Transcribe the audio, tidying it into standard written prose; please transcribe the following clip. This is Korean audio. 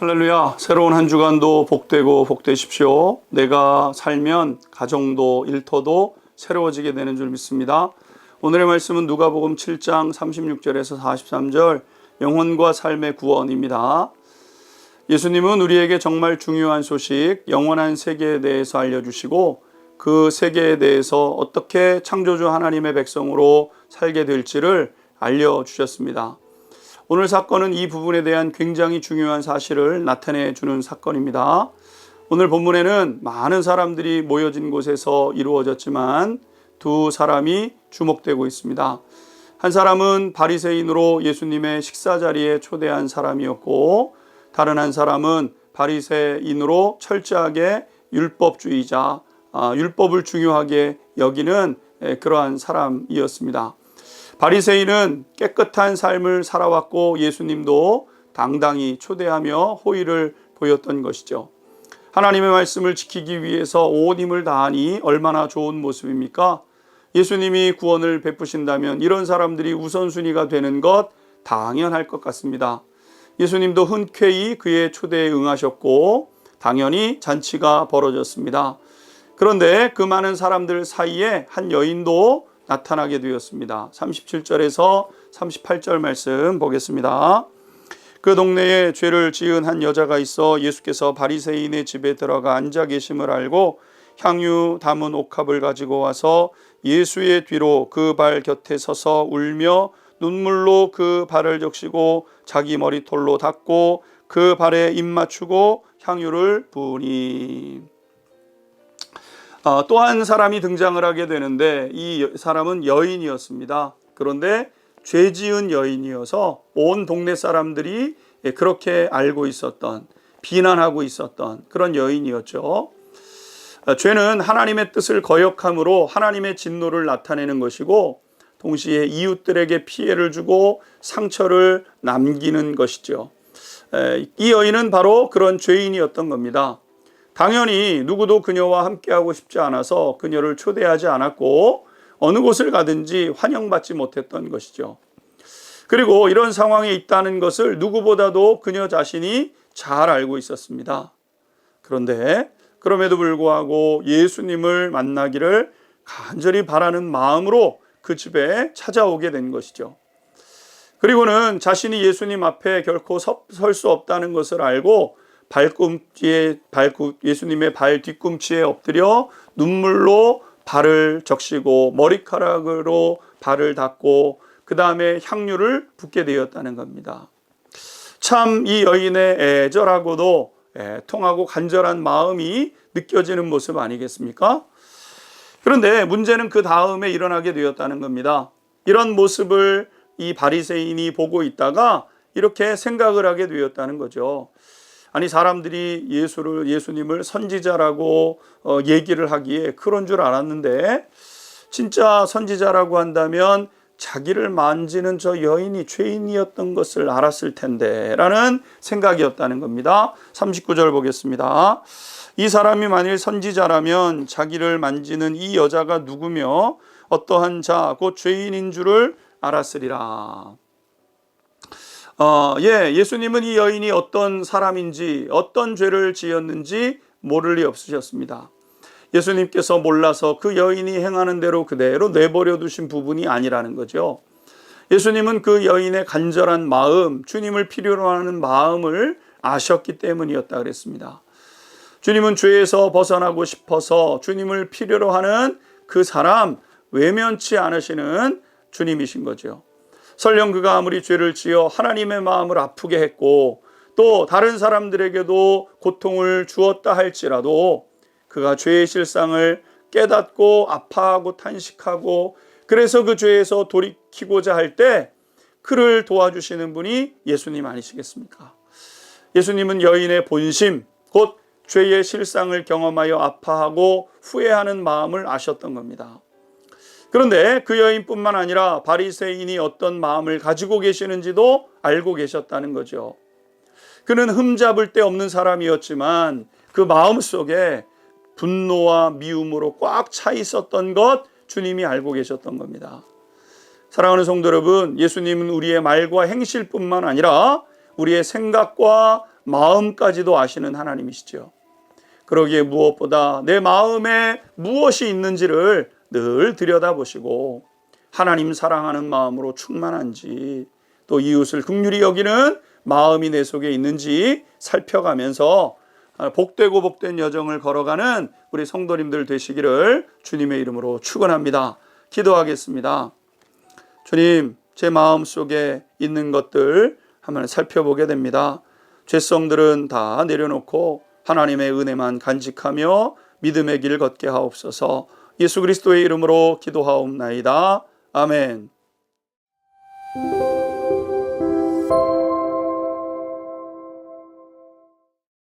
할렐루야. 새로운 한 주간도 복되고 복되십시오. 내가 살면 가정도 일터도 새로워지게 되는 줄 믿습니다. 오늘의 말씀은 누가복음 7장 36절에서 43절 영혼과 삶의 구원입니다. 예수님은 우리에게 정말 중요한 소식, 영원한 세계에 대해서 알려주시고 그 세계에 대해서 어떻게 창조주 하나님의 백성으로 살게 될지를 알려주셨습니다. 오늘 사건은 이 부분에 대한 굉장히 중요한 사실을 나타내 주는 사건입니다. 오늘 본문에는 많은 사람들이 모여진 곳에서 이루어졌지만 두 사람이 주목되고 있습니다. 한 사람은 바리새인으로 예수님의 식사 자리에 초대한 사람이었고, 다른 한 사람은 바리새인으로 철저하게 율법주의자, 율법을 중요하게 여기는 그러한 사람이었습니다. 바리새인은 깨끗한 삶을 살아왔고 예수님도 당당히 초대하며 호의를 보였던 것이죠. 하나님의 말씀을 지키기 위해서 온 힘을 다하니 얼마나 좋은 모습입니까? 예수님이 구원을 베푸신다면 이런 사람들이 우선순위가 되는 것 당연할 것 같습니다. 예수님도 흔쾌히 그의 초대에 응하셨고 당연히 잔치가 벌어졌습니다. 그런데 그 많은 사람들 사이에 한 여인도 나타나게 되었습니다. 37절에서 38절 말씀 보겠습니다. 그 동네에 죄를 지은 한 여자가 있어 예수께서 바리새인의 집에 들어가 앉아 계심을 알고 향유 담은 옥합을 가지고 와서 예수의 뒤로 그 발 곁에 서서 울며 눈물로 그 발을 적시고 자기 머리털로 닦고 그 발에 입 맞추고 향유를 부으니. 또 한 사람이 등장을 하게 되는데 이 사람은 여인이었습니다. 그런데 죄 지은 여인이어서 온 동네 사람들이 그렇게 알고 있었던, 비난하고 있었던 그런 여인이었죠. 죄는 하나님의 뜻을 거역함으로 하나님의 진노를 나타내는 것이고 동시에 이웃들에게 피해를 주고 상처를 남기는 것이죠. 이 여인은 바로 그런 죄인이었던 겁니다. 당연히 누구도 그녀와 함께하고 싶지 않아서 그녀를 초대하지 않았고 어느 곳을 가든지 환영받지 못했던 것이죠. 그리고 이런 상황에 있다는 것을 누구보다도 그녀 자신이 잘 알고 있었습니다. 그런데 그럼에도 불구하고 예수님을 만나기를 간절히 바라는 마음으로 그 집에 찾아오게 된 것이죠. 그리고는 자신이 예수님 앞에 결코 설 수 없다는 것을 알고 예수님의 발 뒤꿈치에 엎드려 눈물로 발을 적시고 머리카락으로 발을 닦고 그 다음에 향유를 붓게 되었다는 겁니다. 참 이 여인의 애절하고도 통하고 간절한 마음이 느껴지는 모습 아니겠습니까? 그런데 문제는 그 다음에 일어나게 되었다는 겁니다. 이런 모습을 이 바리새인이 보고 있다가 이렇게 생각을 하게 되었다는 거죠. 아니 사람들이 예수님을 선지자라고 얘기를 하기에 그런 줄 알았는데 진짜 선지자라고 한다면 자기를 만지는 저 여인이 죄인이었던 것을 알았을 텐데 라는 생각이었다는 겁니다. 39절 보겠습니다. 이 사람이 만일 선지자라면 자기를 만지는 이 여자가 누구며 어떠한 자 곧 죄인인 줄을 알았으리라. 예수님은 이 여인이 어떤 사람인지 어떤 죄를 지었는지 모를 리 없으셨습니다. 예수님께서 몰라서 그 여인이 행하는 대로 그대로 내버려 두신 부분이 아니라는 거죠. 예수님은 그 여인의 간절한 마음, 주님을 필요로 하는 마음을 아셨기 때문이었다 그랬습니다. 주님은 죄에서 벗어나고 싶어서 주님을 필요로 하는 그 사람 외면치 않으시는 주님이신 거죠. 설령 그가 아무리 죄를 지어 하나님의 마음을 아프게 했고 또 다른 사람들에게도 고통을 주었다 할지라도 그가 죄의 실상을 깨닫고 아파하고 탄식하고 그래서 그 죄에서 돌이키고자 할 때 그를 도와주시는 분이 예수님 아니시겠습니까? 예수님은 여인의 본심, 곧 죄의 실상을 경험하여 아파하고 후회하는 마음을 아셨던 겁니다. 그런데 그 여인뿐만 아니라 바리새인이 어떤 마음을 가지고 계시는지도 알고 계셨다는 거죠. 그는 흠잡을 데 없는 사람이었지만 그 마음속에 분노와 미움으로 꽉 차 있었던 것 주님이 알고 계셨던 겁니다. 사랑하는 성도 여러분, 예수님은 우리의 말과 행실뿐만 아니라 우리의 생각과 마음까지도 아시는 하나님이시죠. 그러기에 무엇보다 내 마음에 무엇이 있는지를 늘 들여다보시고 하나님 사랑하는 마음으로 충만한지, 또 이웃을 긍휼히 여기는 마음이 내 속에 있는지 살펴가면서 복되고 복된 여정을 걸어가는 우리 성도님들 되시기를 주님의 이름으로 축원합니다. 기도하겠습니다. 주님, 제 마음 속에 있는 것들 한번 살펴보게 됩니다. 죄성들은 다 내려놓고 하나님의 은혜만 간직하며 믿음의 길 걷게 하옵소서. 예수 그리스도의 이름으로 기도하옵나이다. 아멘.